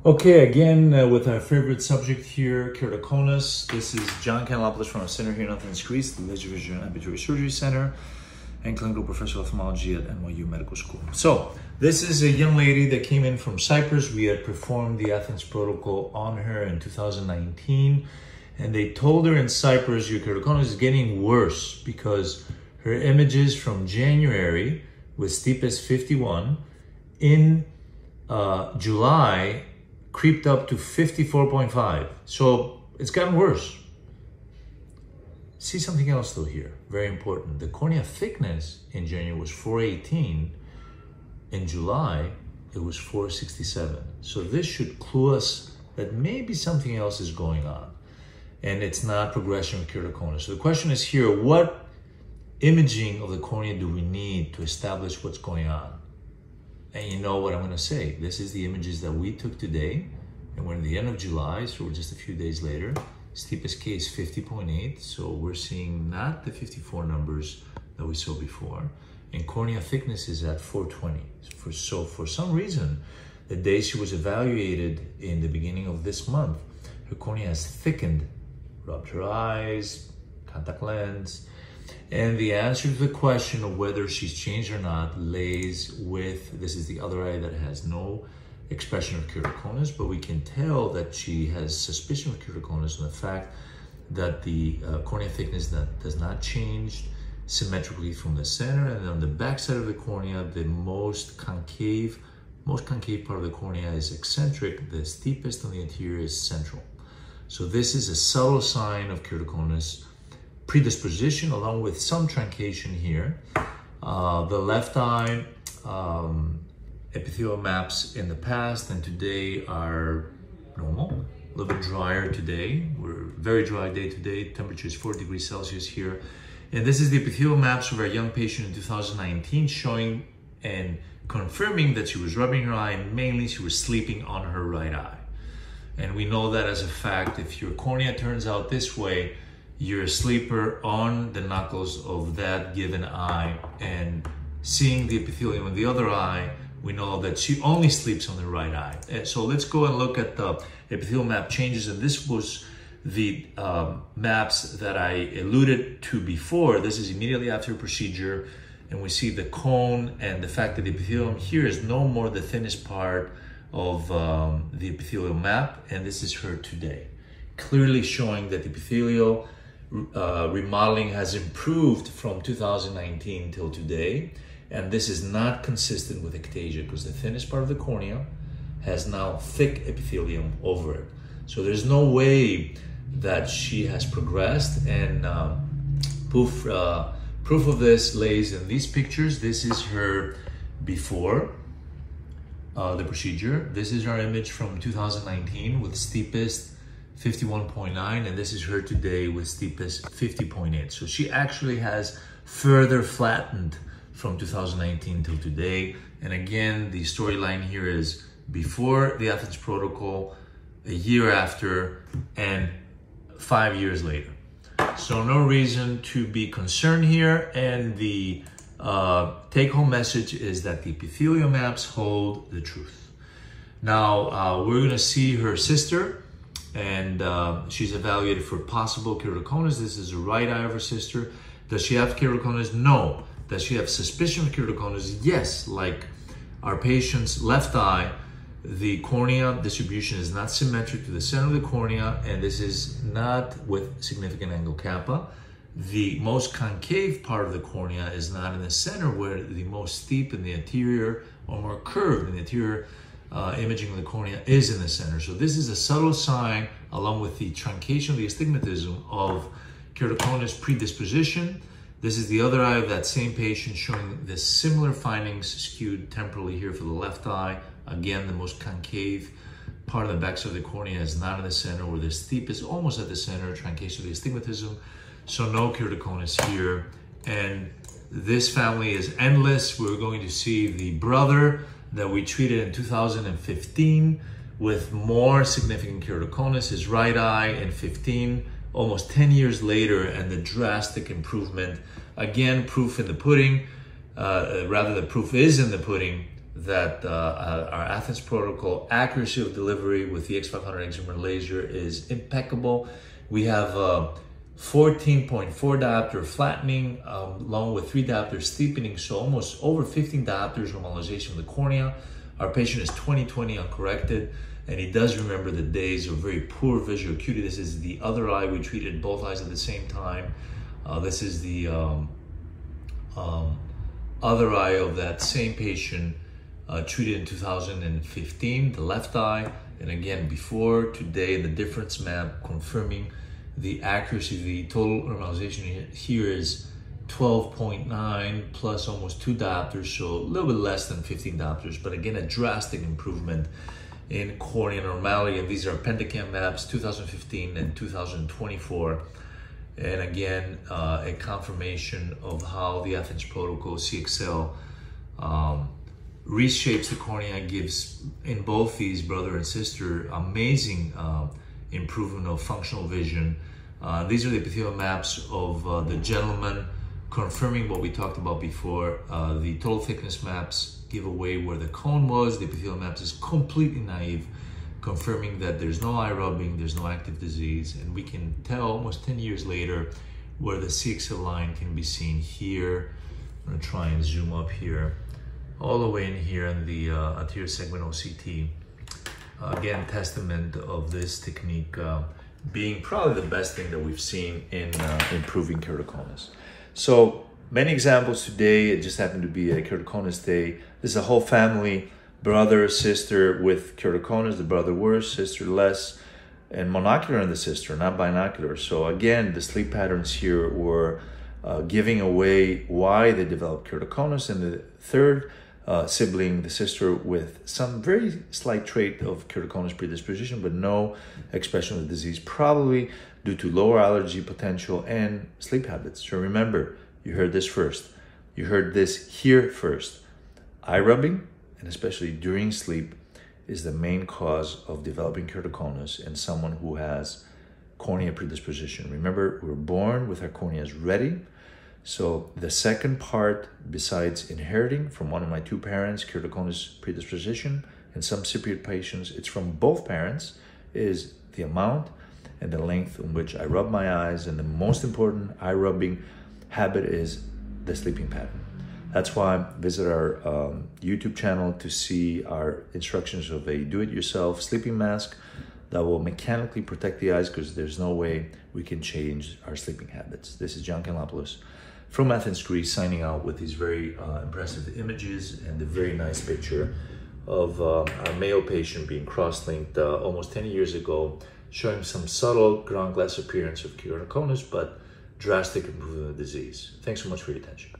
Okay, again with our favorite subject here, keratoconus. This is John Kanellopoulos from our center here in Athens, Greece, the Laser Vision Ambulatory Surgery Center, and clinical professor of ophthalmology at NYU Medical School. So this is a young lady that came in from Cyprus. We had performed the Athens protocol on her in 2019, and they told her in Cyprus, your keratoconus is getting worse because her images from January with steepest 51 in July creeped up to 54.5. So it's gotten worse. See something else though here, very important. The cornea thickness in January was 418. In July, it was 467. So this should clue us that maybe something else is going on and it's not progression of keratoconus. So the question is here, what imaging of the cornea do we need to establish what's going on? And you know what I'm going to say. This is the images that we took today, and we're in the end of July, so we're just a few days later. Steepest K is 50.8, so we're seeing not the 54 numbers that we saw before. And cornea thickness is at 420. So for some reason, the day she was evaluated in the beginning of this month, her cornea has thickened, rubbed her eyes, contact lens. And the answer to the question of whether she's changed or not lays with, this is the other eye that has no expression of keratoconus, but we can tell that she has suspicion of keratoconus and the fact that the cornea thickness that does not change symmetrically from the center, and on the back side of the cornea, the most concave part of the cornea is eccentric, the steepest on the anterior is central. So this is a subtle sign of keratoconus predisposition, along with some truncation here. The left eye epithelial maps in the past and today are normal, a little bit drier today. We're very dry day today. Temperature is 4 degrees Celsius here. And this is the epithelial maps of our young patient in 2019, showing and confirming that she was rubbing her eye, and mainly she was sleeping on her right eye. And we know that as a fact, if your cornea turns out this way, you're a sleeper on the knuckles of that given eye, and seeing the epithelium in the other eye, we know that she only sleeps on the right eye. And so let's go and look at the epithelial map changes. And this was the maps that I alluded to before. This is immediately after procedure, and we see the cone and the fact that the epithelium here is no more the thinnest part of the epithelial map, and this is her today, clearly showing that the epithelial remodeling has improved from 2019 till today, and this is not consistent with ectasia because the thinnest part of the cornea has now thick epithelium over it. So there's no way that she has progressed, and proof of this lays in these pictures. This is her before the procedure. This is our image from 2019 with steepest 51.9, and this is her today with steepest 50.8. So she actually has further flattened from 2019 till today. And again, the storyline here is before the Athens protocol, a year after, and 5 years later. So no reason to be concerned here. And the take-home message is that the epithelial maps hold the truth. Now, we're gonna see her sister, and she's evaluated for possible keratoconus. This is the right eye of her sister. Does she have keratoconus? No. Does she have suspicion of keratoconus? Yes. Like our patient's left eye, the cornea distribution is not symmetric to the center of the cornea, and this is not with significant angle kappa. The most concave part of the cornea is not in the center, where the most steep in the anterior or more curved in the anterior imaging of the cornea is in the center. So this is a subtle sign, along with the truncation of the astigmatism, of keratoconus predisposition. This is the other eye of that same patient, showing the similar findings, skewed temporally here for the left eye. Again, the most concave part of the backside of the cornea is not in the center, where the steep is almost at the center, truncation of the astigmatism. So no keratoconus here. And this family is endless. We're going to see the brother that we treated in 2015 with more significant keratoconus, his right eye in 15, almost 10 years later, and the drastic improvement. Again, proof in the pudding, rather the proof is in the pudding, that our Athens protocol accuracy of delivery with the X500 excimer laser is impeccable. We have 14.4 diopter flattening along with 3 diopter steepening, so almost over 15 diopters normalization of the cornea. Our patient is 20/20 uncorrected, and he does remember the days of very poor visual acuity. This is the other eye. We treated both eyes at the same time. This is the other eye of that same patient treated in 2015, the left eye. And again, before, today, the difference map confirming the accuracy. The total normalization here is 12.9 plus almost 2 diopters, so a little bit less than 15 diopters, but again, a drastic improvement in cornea normality. And these are Pentacam maps 2015 and 2024. And again, a confirmation of how the Athens protocol CXL reshapes the cornea, gives in both these brother and sister amazing improvement of functional vision. These are the epithelial maps of the gentleman, confirming what we talked about before. The total thickness maps give away where the cone was. The epithelial maps is completely naive, confirming that there's no eye rubbing, there's no active disease, and we can tell almost 10 years later where the CXL line can be seen here. I'm gonna try and zoom up here, all the way in here in the anterior segment OCT. Again, testament of this technique being probably the best thing that we've seen in improving keratoconus. So many examples today. It just happened to be a keratoconus day. This is a whole family, brother, sister with keratoconus, the brother worse, sister less, and monocular in the sister, not binocular. So again, the sleep patterns here were giving away why they developed keratoconus. And the third sibling, the sister, with some very slight trait of keratoconus predisposition, but no expression of the disease, probably due to lower allergy potential and sleep habits. So remember, you heard this first. You heard this here first. Eye rubbing, and especially during sleep, is the main cause of developing keratoconus in someone who has cornea predisposition. Remember, we're born with our corneas ready. So the second part, besides inheriting from one of my 2 parents, keratoconus predisposition, and some cypriot patients, it's from both parents, is the amount and the length in which I rub my eyes. And the most important eye rubbing habit is the sleeping pattern. That's why visit our YouTube channel to see our instructions of a do-it-yourself sleeping mask that will mechanically protect the eyes, because there's no way we can change our sleeping habits. This is John Kanellopoulos from Athens, Greece, signing out with these very impressive images and the very nice picture of our male patient being cross-linked almost 10 years ago, showing some subtle ground glass appearance of keratoconus, but drastic improvement of the disease. Thanks so much for your attention.